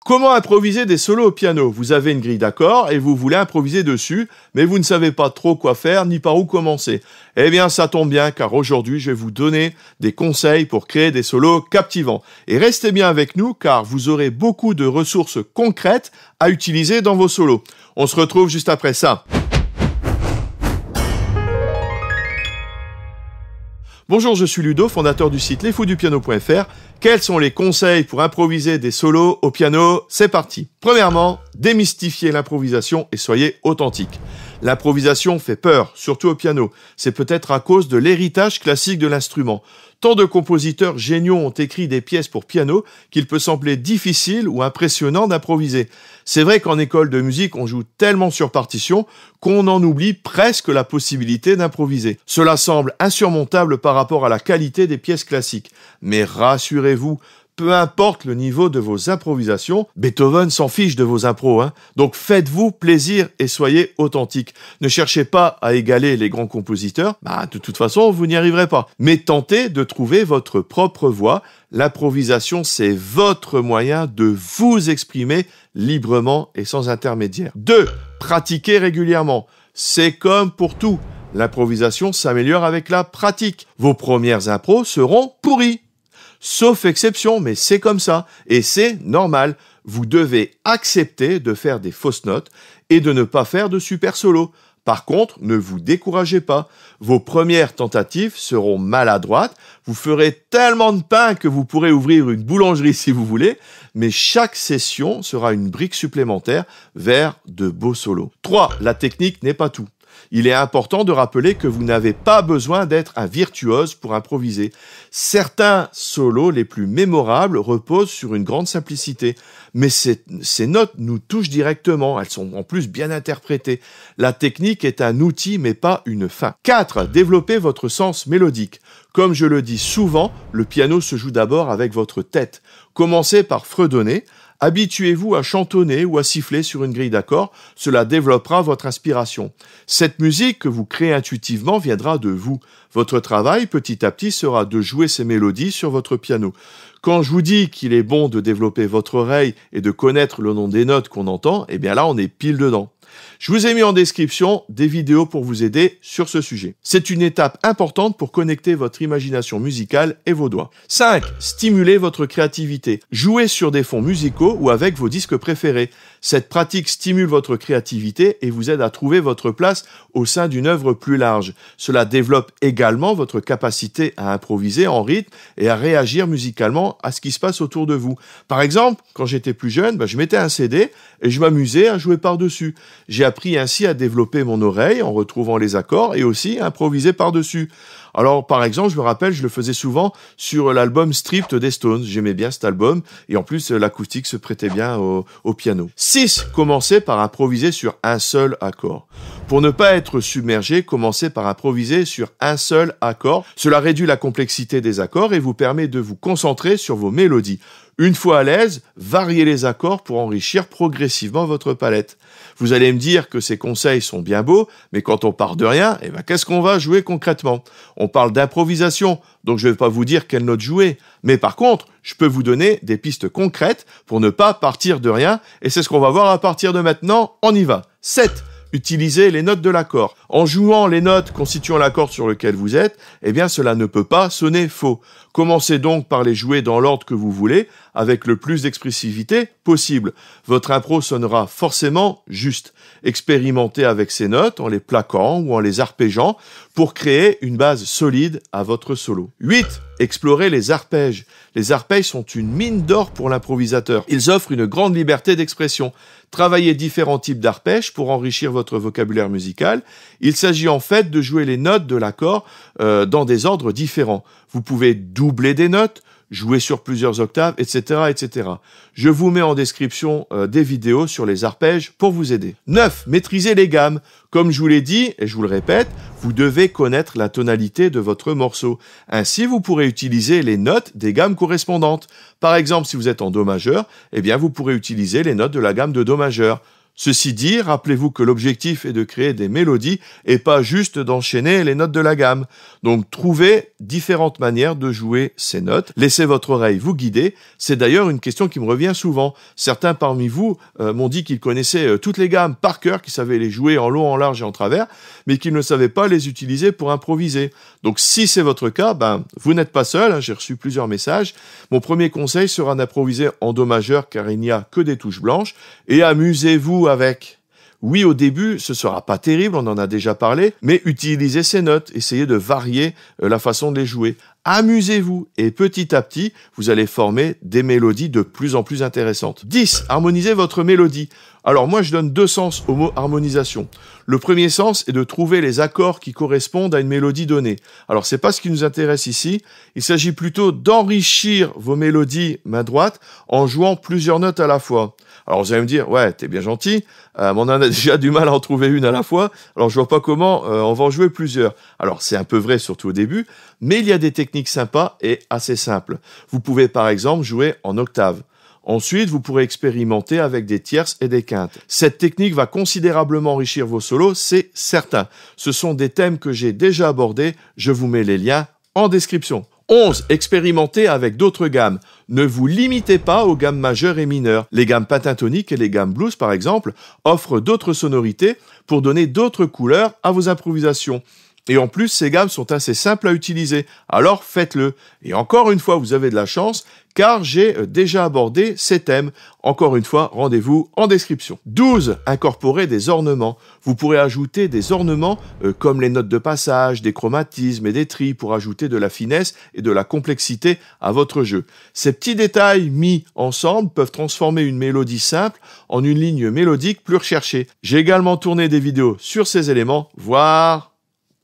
Comment improviser des solos au piano? Vous avez une grille d'accords et vous voulez improviser dessus, mais vous ne savez pas trop quoi faire ni par où commencer. Eh bien, ça tombe bien car aujourd'hui, je vais vous donner des conseils pour créer des solos captivants. Et restez bien avec nous car vous aurez beaucoup de ressources concrètes à utiliser dans vos solos. On se retrouve juste après ça. Bonjour, je suis Ludo, fondateur du site lesfoudupiano.fr. Quels sont les conseils pour improviser des solos au piano? C'est parti. Premièrement, démystifiez l'improvisation et soyez authentique. L'improvisation fait peur, surtout au piano. C'est peut-être à cause de l'héritage classique de l'instrument. Tant de compositeurs géniaux ont écrit des pièces pour piano qu'il peut sembler difficile ou impressionnant d'improviser. C'est vrai qu'en école de musique, on joue tellement sur partition qu'on en oublie presque la possibilité d'improviser. Cela semble insurmontable par rapport à la qualité des pièces classiques. Mais rassurez-vous, peu importe le niveau de vos improvisations, Beethoven s'en fiche de vos impros, Donc faites-vous plaisir et soyez authentique. Ne cherchez pas à égaler les grands compositeurs, de toute façon vous n'y arriverez pas. Mais tentez de trouver votre propre voix. L'improvisation, c'est votre moyen de vous exprimer librement et sans intermédiaire. 2. Pratiquez régulièrement. C'est comme pour tout. L'improvisation s'améliore avec la pratique. Vos premières impros seront pourries. Sauf exception, mais c'est comme ça, et c'est normal. Vous devez accepter de faire des fausses notes et de ne pas faire de super solo. Par contre, ne vous découragez pas. Vos premières tentatives seront maladroites. Vous ferez tellement de pain que vous pourrez ouvrir une boulangerie si vous voulez, mais chaque session sera une brique supplémentaire vers de beaux solos. 3. La technique n'est pas tout. Il est important de rappeler que vous n'avez pas besoin d'être un virtuose pour improviser. Certains solos les plus mémorables reposent sur une grande simplicité. Mais ces notes nous touchent directement. Elles sont en plus bien interprétées. La technique est un outil mais pas une fin. 4. Développez votre sens mélodique. Comme je le dis souvent, le piano se joue d'abord avec votre tête. Commencez par fredonner. Habituez-vous à chantonner ou à siffler sur une grille d'accords, cela développera votre inspiration. Cette musique que vous créez intuitivement viendra de vous. Votre travail, petit à petit, sera de jouer ces mélodies sur votre piano. Quand je vous dis qu'il est bon de développer votre oreille et de connaître le nom des notes qu'on entend, eh bien là, on est pile dedans. Je vous ai mis en description des vidéos pour vous aider sur ce sujet. C'est une étape importante pour connecter votre imagination musicale et vos doigts. 5. Stimulez votre créativité. Jouez sur des fonds musicaux ou avec vos disques préférés. Cette pratique stimule votre créativité et vous aide à trouver votre place au sein d'une œuvre plus large. Cela développe également votre capacité à improviser en rythme et à réagir musicalement à ce qui se passe autour de vous. Par exemple, quand j'étais plus jeune, je mettais un CD et je m'amusais à jouer par-dessus. J'ai appris ainsi à développer mon oreille en retrouvant les accords et aussi à improviser par-dessus. Alors, par exemple, je me rappelle, je le faisais souvent sur l'album Stripped des Stones. J'aimais bien cet album et en plus, l'acoustique se prêtait bien au piano. 6. Commencez par improviser sur un seul accord. Pour ne pas être submergé, commencez par improviser sur un seul accord. Cela réduit la complexité des accords et vous permet de vous concentrer sur vos mélodies. Une fois à l'aise, variez les accords pour enrichir progressivement votre palette. Vous allez me dire que ces conseils sont bien beaux, mais quand on part de rien, qu'est-ce qu'on va jouer concrètement? On parle d'improvisation, donc je ne vais pas vous dire quelle note jouer. Mais par contre, je peux vous donner des pistes concrètes pour ne pas partir de rien, et c'est ce qu'on va voir à partir de maintenant. On y va. 7. Utilisez les notes de l'accord. En jouant les notes constituant l'accord sur lequel vous êtes, cela ne peut pas sonner faux. Commencez donc par les jouer dans l'ordre que vous voulez, avec le plus d'expressivité possible. Votre impro sonnera forcément juste. Expérimentez avec ces notes en les plaquant ou en les arpégeant pour créer une base solide à votre solo. 8. Explorez les arpèges. Les arpèges sont une mine d'or pour l'improvisateur. Ils offrent une grande liberté d'expression. Travaillez différents types d'arpèges pour enrichir votre vocabulaire musical. Il s'agit en fait de jouer les notes de l'accord dans des ordres différents. Vous pouvez doubler des notes, jouer sur plusieurs octaves, etc., etc. Je vous mets en description des vidéos sur les arpèges pour vous aider. 9. Maîtrisez les gammes. Comme je vous l'ai dit, et je vous le répète, vous devez connaître la tonalité de votre morceau. Ainsi, vous pourrez utiliser les notes des gammes correspondantes. Par exemple, si vous êtes en Do majeur, vous pourrez utiliser les notes de la gamme de Do majeur. Ceci dit, rappelez-vous que l'objectif est de créer des mélodies et pas juste d'enchaîner les notes de la gamme. Donc trouvez différentes manières de jouer ces notes. Laissez votre oreille vous guider. C'est d'ailleurs une question qui me revient souvent. Certains parmi vous m'ont dit qu'ils connaissaient toutes les gammes par cœur, qu'ils savaient les jouer en long, en large et en travers, mais qu'ils ne savaient pas les utiliser pour improviser. Donc si c'est votre cas, vous n'êtes pas seul, j'ai reçu plusieurs messages. Mon premier conseil sera d'improviser en do majeur car il n'y a que des touches blanches et amusez-vous avec. Oui, au début, ce sera pas terrible, on en a déjà parlé, mais utilisez ces notes, essayez de varier la façon de les jouer. Amusez-vous et petit à petit, vous allez former des mélodies de plus en plus intéressantes. 10. Harmonisez votre mélodie. Alors moi, je donne 2 sens au mot harmonisation. Le premier sens est de trouver les accords qui correspondent à une mélodie donnée. Alors c'est pas ce qui nous intéresse ici, il s'agit plutôt d'enrichir vos mélodies main droite en jouant plusieurs notes à la fois. Alors vous allez me dire, ouais, t'es bien gentil, mais on en a déjà du mal à en trouver une à la fois, alors je vois pas comment on va en jouer plusieurs. Alors c'est un peu vrai, surtout au début, mais il y a des techniques sympas et assez simples. Vous pouvez par exemple jouer en octave. Ensuite, vous pourrez expérimenter avec des tierces et des quintes. Cette technique va considérablement enrichir vos solos, c'est certain. Ce sont des thèmes que j'ai déjà abordés, je vous mets les liens en description. 11. Expérimentez avec d'autres gammes. Ne vous limitez pas aux gammes majeures et mineures. Les gammes pentatoniques et les gammes blues, par exemple, offrent d'autres sonorités pour donner d'autres couleurs à vos improvisations. Et en plus, ces gammes sont assez simples à utiliser, alors faites-le. Et encore une fois, vous avez de la chance, car j'ai déjà abordé ces thèmes. Encore une fois, rendez-vous en description. 12. Incorporez des ornements. Vous pourrez ajouter des ornements comme les notes de passage, des chromatismes et des tris pour ajouter de la finesse et de la complexité à votre jeu. Ces petits détails mis ensemble peuvent transformer une mélodie simple en une ligne mélodique plus recherchée. J'ai également tourné des vidéos sur ces éléments, voire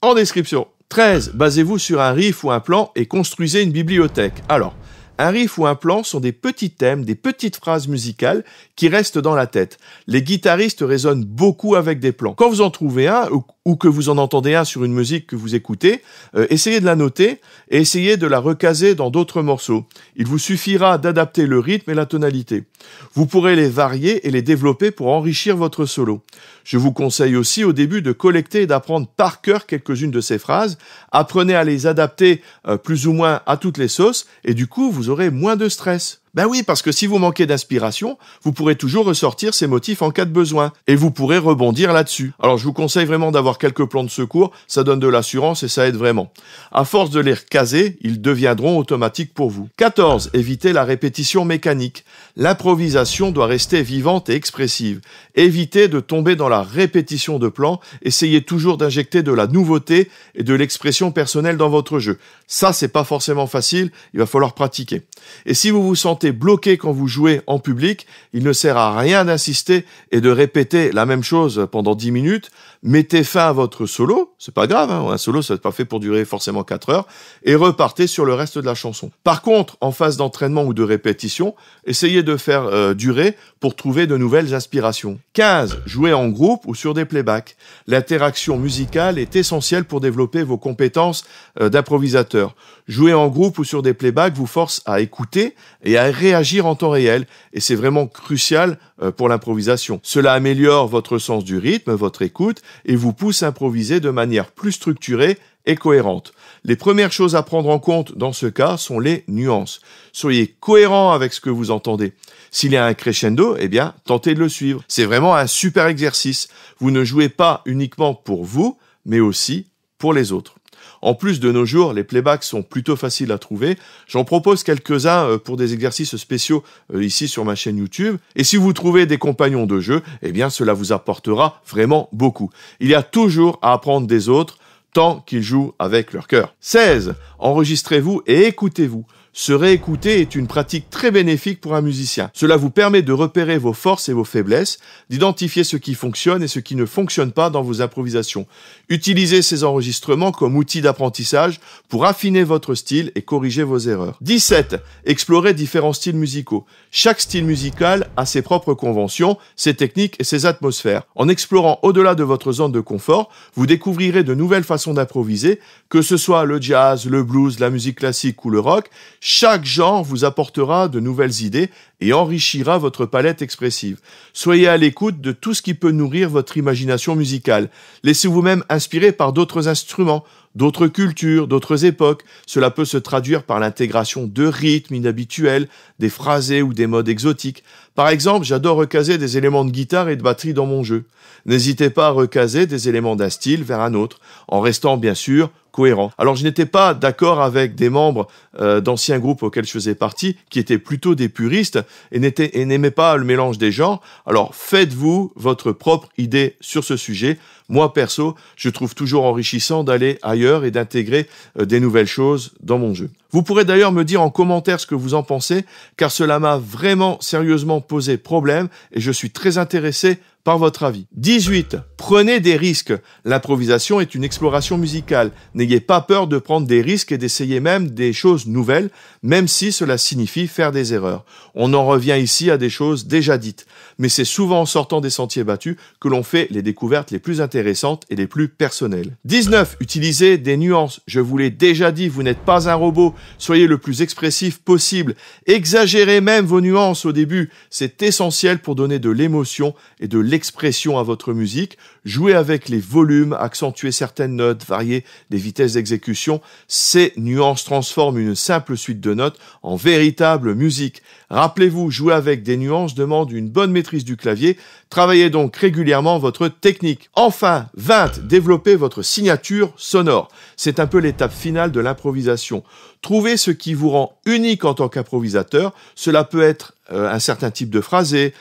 en description. 13. Basez-vous sur un riff ou un plan et construisez une bibliothèque. Alors, un riff ou un plan sont des petits thèmes, des petites phrases musicales qui restent dans la tête. Les guitaristes raisonnent beaucoup avec des plans. Quand vous en trouvez un ou que vous en entendez un sur une musique que vous écoutez, essayez de la noter et essayez de la recaser dans d'autres morceaux. Il vous suffira d'adapter le rythme et la tonalité. Vous pourrez les varier et les développer pour enrichir votre solo. Je vous conseille aussi au début de collecter et d'apprendre par cœur quelques-unes de ces phrases. Apprenez à les adapter plus ou moins à toutes les sauces et du coup vous aurez moins de stress. Ben oui, parce que si vous manquez d'inspiration, vous pourrez toujours ressortir ces motifs en cas de besoin. Et vous pourrez rebondir là-dessus. Alors je vous conseille vraiment d'avoir quelques plans de secours, ça donne de l'assurance et ça aide vraiment. À force de les recaser, ils deviendront automatiques pour vous. 14. Évitez la répétition mécanique. L'improvisation doit rester vivante et expressive. Évitez de tomber dans la répétition de plans, essayez toujours d'injecter de la nouveauté et de l'expression personnelle dans votre jeu. Ça, c'est pas forcément facile, il va falloir pratiquer. Et si vous vous sentez bloqué quand vous jouez en public, il ne sert à rien d'insister et de répéter la même chose pendant 10 minutes. Mettez fin à votre solo, c'est pas grave, un solo ça n'est pas fait pour durer forcément 4 heures, et repartez sur le reste de la chanson. Par contre, en phase d'entraînement ou de répétition, essayez de faire durer pour trouver de nouvelles inspirations. 15. Jouez en groupe ou sur des playbacks. L'interaction musicale est essentielle pour développer vos compétences d'improvisateur. Jouer en groupe ou sur des playbacks vous force à écouter et à réagir en temps réel, et c'est vraiment crucial pour l'improvisation. Cela améliore votre sens du rythme, votre écoute, et vous pousse à improviser de manière plus structurée et cohérente. Les premières choses à prendre en compte dans ce cas sont les nuances. Soyez cohérent avec ce que vous entendez. S'il y a un crescendo, eh bien, tentez de le suivre. C'est vraiment un super exercice. Vous ne jouez pas uniquement pour vous, mais aussi pour les autres. En plus, de nos jours, les playbacks sont plutôt faciles à trouver. J'en propose quelques-uns pour des exercices spéciaux ici sur ma chaîne YouTube. Et si vous trouvez des compagnons de jeu, eh bien, cela vous apportera vraiment beaucoup. Il y a toujours à apprendre des autres, tant qu'ils jouent avec leur cœur. 16. Enregistrez-vous et écoutez-vous. Se réécouter est une pratique très bénéfique pour un musicien. Cela vous permet de repérer vos forces et vos faiblesses, d'identifier ce qui fonctionne et ce qui ne fonctionne pas dans vos improvisations. Utilisez ces enregistrements comme outil d'apprentissage pour affiner votre style et corriger vos erreurs. 17. Explorez différents styles musicaux. Chaque style musical a ses propres conventions, ses techniques et ses atmosphères. En explorant au-delà de votre zone de confort, vous découvrirez de nouvelles façons d'improviser, que ce soit le jazz, le blues, la musique classique ou le rock. Chaque genre vous apportera de nouvelles idées et enrichira votre palette expressive. Soyez à l'écoute de tout ce qui peut nourrir votre imagination musicale. Laissez-vous même inspirer par d'autres instruments, d'autres cultures, d'autres époques. Cela peut se traduire par l'intégration de rythmes inhabituels, des phrasés ou des modes exotiques. Par exemple, j'adore recaser des éléments de guitare et de batterie dans mon jeu. N'hésitez pas à recaser des éléments d'un style vers un autre, en restant bien sûr cohérent. Alors je n'étais pas d'accord avec des membres d'anciens groupes auxquels je faisais partie, qui étaient plutôt des puristes et n'aimaient pas le mélange des genres. Alors faites-vous votre propre idée sur ce sujet. Moi perso, je trouve toujours enrichissant d'aller ailleurs et d'intégrer des nouvelles choses dans mon jeu. Vous pourrez d'ailleurs me dire en commentaire ce que vous en pensez, car cela m'a vraiment sérieusement posé problème et je suis très intéressé par votre avis. 18. Prenez des risques. L'improvisation est une exploration musicale. N'ayez pas peur de prendre des risques et d'essayer même des choses nouvelles, même si cela signifie faire des erreurs. On en revient ici à des choses déjà dites, mais c'est souvent en sortant des sentiers battus que l'on fait les découvertes les plus intéressantes et les plus personnelles. 19. Utilisez des nuances. Je vous l'ai déjà dit, vous n'êtes pas un robot. Soyez le plus expressif possible. Exagérez même vos nuances au début. C'est essentiel pour donner de l'émotion et de l'expression à votre musique. Jouez avec les volumes, accentuez certaines notes, variez les vitesses d'exécution. Ces nuances transforment une simple suite de notes en véritable musique. Rappelez-vous, jouer avec des nuances demande une bonne maîtrise du clavier. Travaillez donc régulièrement votre technique. Enfin, 20. Développez votre signature sonore. C'est un peu l'étape finale de l'improvisation. Trouvez ce qui vous rend unique en tant qu'improvisateur. Cela peut être un certain type de phrasé,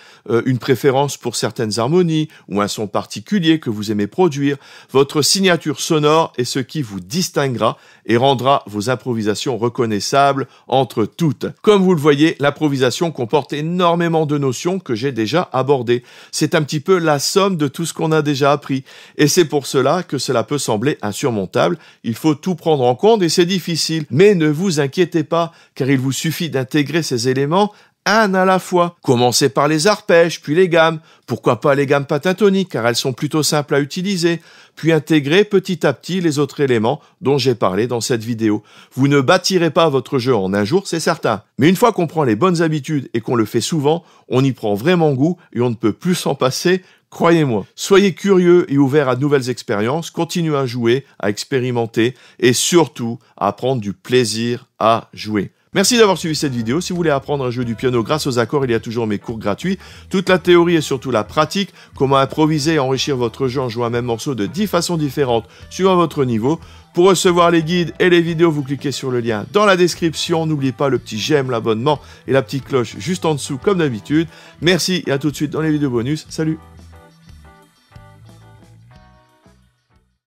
une préférence pour certaines harmonies ou un son particulier que vous aimez produire. Votre signature sonore est ce qui vous distinguera et rendra vos improvisations reconnaissables entre toutes. Comme vous le voyez, l'improvisation comporte énormément de notions que j'ai déjà abordées. C'est un petit peu la somme de tout ce qu'on a déjà appris. Et c'est pour cela que cela peut sembler insurmontable. Il faut tout prendre en compte et c'est difficile. Mais ne vous inquiétez pas, car il vous suffit d'intégrer ces éléments un à la fois. Commencez par les arpèges, puis les gammes. Pourquoi pas les gammes pentatoniques, car elles sont plutôt simples à utiliser. Puis intégrez petit à petit les autres éléments dont j'ai parlé dans cette vidéo. Vous ne bâtirez pas votre jeu en un jour, c'est certain. Mais une fois qu'on prend les bonnes habitudes et qu'on le fait souvent, on y prend vraiment goût et on ne peut plus s'en passer. Croyez-moi. Soyez curieux et ouverts à de nouvelles expériences, continuez à jouer, à expérimenter et surtout à prendre du plaisir à jouer. Merci d'avoir suivi cette vidéo. Si vous voulez apprendre à jouer du piano grâce aux accords, il y a toujours mes cours gratuits. Toute la théorie et surtout la pratique, comment improviser et enrichir votre jeu en jouant un même morceau de 10 façons différentes suivant votre niveau. Pour recevoir les guides et les vidéos, vous cliquez sur le lien dans la description. N'oubliez pas le petit j'aime, l'abonnement et la petite cloche juste en dessous comme d'habitude. Merci et à tout de suite dans les vidéos bonus. Salut!